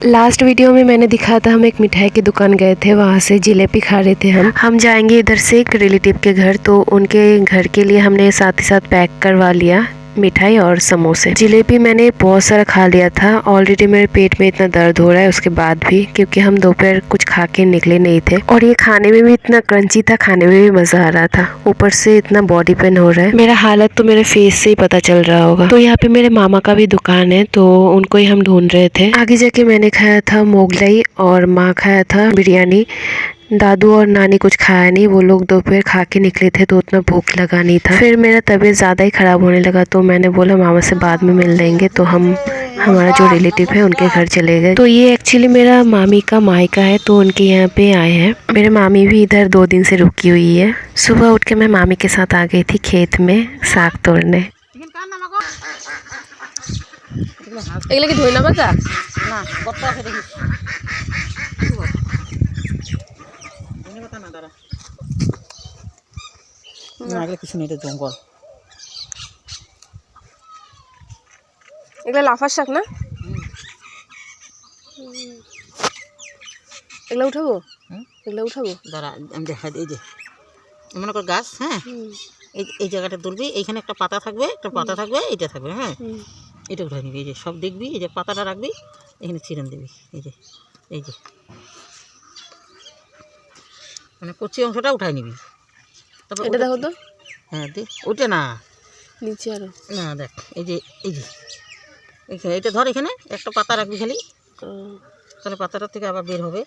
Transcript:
Last video में मैंने दिखाया था हम एक मिठाई की दुकान गए थे, वहाँ से जिलेबी खा रहे थे। हम जाएंगे इधर से एक रिलेटिव के घर, तो उनके घर के लिए हमने साथ ही साथ पैक करवा लिया मिठाई और समोसे। जिलेबी मैंने बहुत सारा खा लिया था। ऑलरेडी मेरे पेट में इतना दर्द हो रहा है उसके बाद भी, क्योंकि हम दोपहर कुछ खा के निकले नहीं थे। और ये खाने में भी इतना क्रंची था, खाने में भी मजा आ रहा था, ऊपर से इतना बॉडी पेन हो रहा है। मेरा हालत तो मेरे फेस से ही पता चल रहा होगा। तो यहाँ पे मेरे मामा का भी दुकान है, तो उनको ही हम ढूंढ रहे थे। आगे जाके मैंने खाया था मोगलाई और माँ खाया था बिरयानी। दादू और नानी कुछ खाया नहीं, वो लोग दोपहर खा के निकले थे तो उतना भूख लगा नहीं था। फिर मेरा तबीयत ज़्यादा ही ख़राब होने लगा, तो मैंने बोला मामा से बाद में मिल लेंगे। तो हम हमारा जो रिलेटिव है उनके घर चले गए। तो ये एक्चुअली मेरा मामी का मायका है, तो उनके यहाँ पे आए हैं। मेरे मामी भी इधर 2 दिन से रुकी हुई है। सुबह उठ के मैं मामी के साथ आ गई थी खेत में साग तोड़ने। এগুলো কি ধই না বাজা না গর্ত আছে দেখিস না এগুলো কিছু নেই, এটা জঙ্গল। এগুলো লাফার শাক না? এগুলো উঠাবো? এগুলো উঠাবো? দাঁড়া আমি দেখাই দিই। এই যে মনে কর গাছ, হ্যাঁ এই জায়গাটা তুলবি, এইখানে একটা পাতা থাকবে, এটা থাকবে, হ্যাঁ এটা উঠাই নিবি। এই যে সব দেখবি, এই যে পাতাটা রাখবি, এখানে ছিঁড়ে দিবি। এই যে মানে কচি অংশটা উঠাই নিবি। তারপর এটা দেখো তো। হ্যাঁ দে, ওটা না নিচে আরো না, দেখ এই যে এইখানে এটা ধর, এখানে একটা পাতা রাখবি খালি, তাহলে পাতাটা থেকে আবার বের হবে।